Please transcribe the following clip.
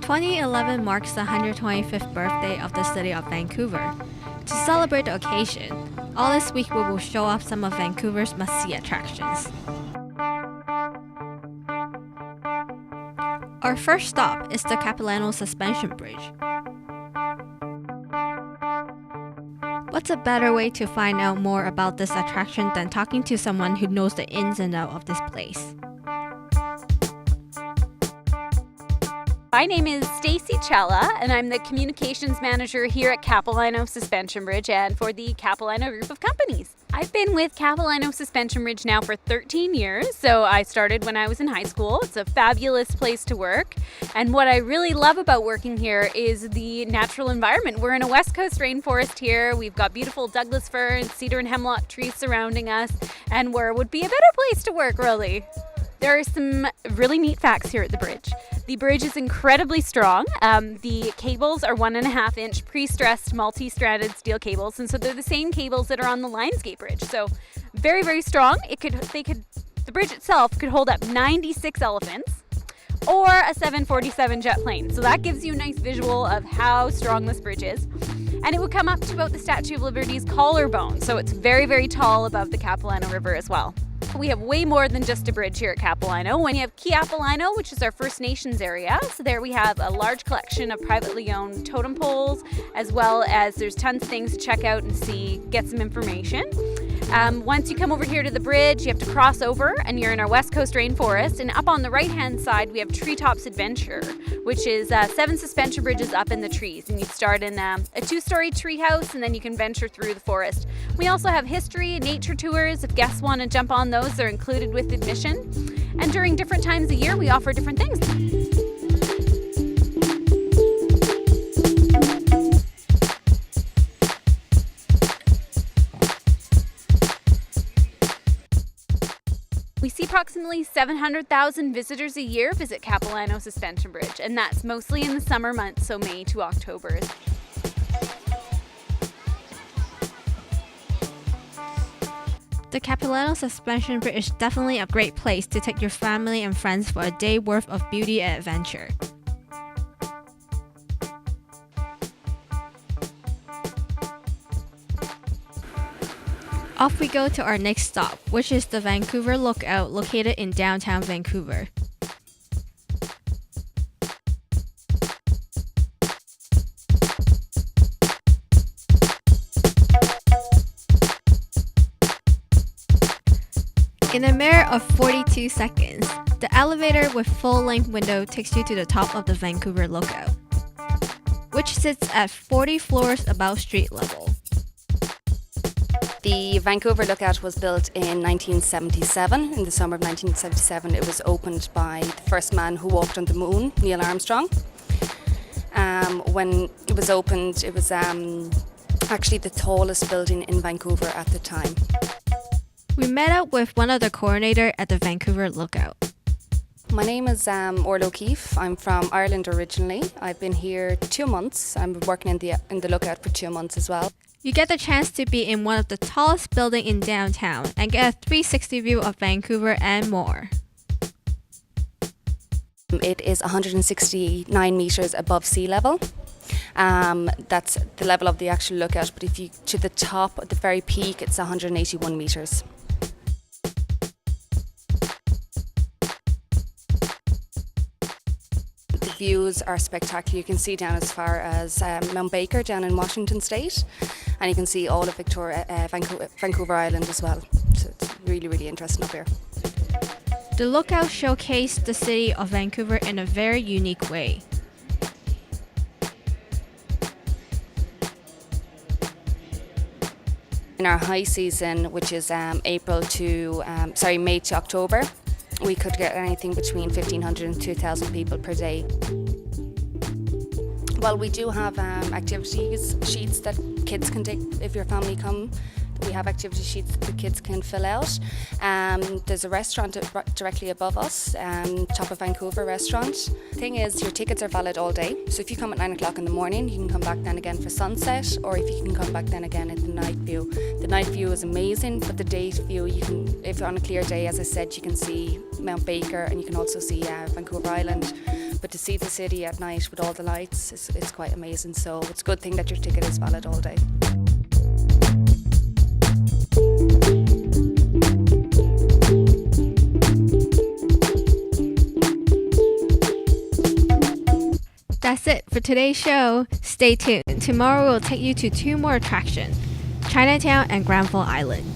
2011 marks the 125th birthday of the city of Vancouver. To celebrate the occasion, all this week we will show off some of Vancouver's must-see attractions. Our first stop is the Capilano Suspension Bridge. What's a better way to find out more about this attraction than talking to someone who knows the ins and outs of this place? My name is Stacy Chella, and I'm the Communications Manager here at Capilano Suspension Bridge and for the Capilano Group of Companies. I've been with Capilano Suspension Bridge now for 13 years, so I started when I was in high school. It's a fabulous place to work, and what I really love about working here is the natural environment. We're in a West Coast rainforest here. We've got beautiful Douglas fir and cedar and hemlock trees surrounding us, and where would be a better place to work, really? There are some really neat facts here at the bridge. The bridge is incredibly strong. The cables are 1.5-inch pre-stressed multi-stranded steel cables, and so they're the same cables that are on the Lionsgate Bridge. So very, very strong. The bridge itself could hold up 96 elephants or a 747 jet plane. So that gives you a nice visual of how strong this bridge is. And it would come up to about the Statue of Liberty's collarbone. So it's very, very tall above the Capilano River as well. We have way more than just a bridge here at Capilano. When you have Kiapilano, which is our First Nations area, so there we have a large collection of privately owned totem poles, as well as there's tons of things to check out and see, get some information. Once you come over here to the bridge, you have to cross over and you're in our West Coast rainforest. And up on the right-hand side, we have Treetops Adventure, which is 7 suspension bridges up in the trees. And you start in a 2-story tree house and then you can venture through the forest. We also have history and nature tours. If guests want to jump on those, they're included with admission. And during different times of year, we offer different things. We see approximately 700,000 visitors a year visit Capilano Suspension Bridge, and that's mostly in the summer months, so May to October. The Capilano Suspension Bridge is definitely a great place to take your family and friends for a day worth of beauty and adventure. Off we go to our next stop, which is the Vancouver Lookout located in downtown Vancouver. In a matter of 42 seconds, the elevator with full-length window takes you to the top of the Vancouver Lookout, which sits at 40 floors above street level. The Vancouver Lookout was built in 1977. In the summer of 1977, it was opened by the first man who walked on the moon, Neil Armstrong. When it was opened, it was actually the tallest building in Vancouver at the time. We met up with one of the coordinators at the Vancouver Lookout. My name is Orla O'Keefe. I'm from Ireland originally. I've been here 2 months. I'm working in the Lookout for 2 months as well. You get the chance to be in one of the tallest buildings in downtown and get a 360 view of Vancouver and more. It is 169 meters above sea level. That's the level of the actual lookout, but if you to the top, at the very peak, it's 181 meters. The views are spectacular. You can see down as far as Mount Baker down in Washington State, and you can see all of Vancouver Island as well. So it's really, really interesting up here. The Lookout showcased the city of Vancouver in a very unique way. In our high season, which is May to October, we could get anything between 1,500 and 2,000 people per day. Well, we do have activities sheets that kids can take if your family come. We have activity sheets that the kids can fill out. There's a restaurant directly above us, Top of Vancouver restaurant. The thing is, your tickets are valid all day. So if you come at 9 o'clock in the morning, you can come back then again for sunset, or if you can come back then again at the night view. The night view is amazing, but the day view, if on a clear day, as I said, you can see Mount Baker and you can also see Vancouver Island. but to see the city at night with all the lights, it's quite amazing. So it's a good thing that your ticket is valid all day. That's it for today's show. Stay tuned. Tomorrow we'll take you to 2 more attractions, Chinatown and Granville Island.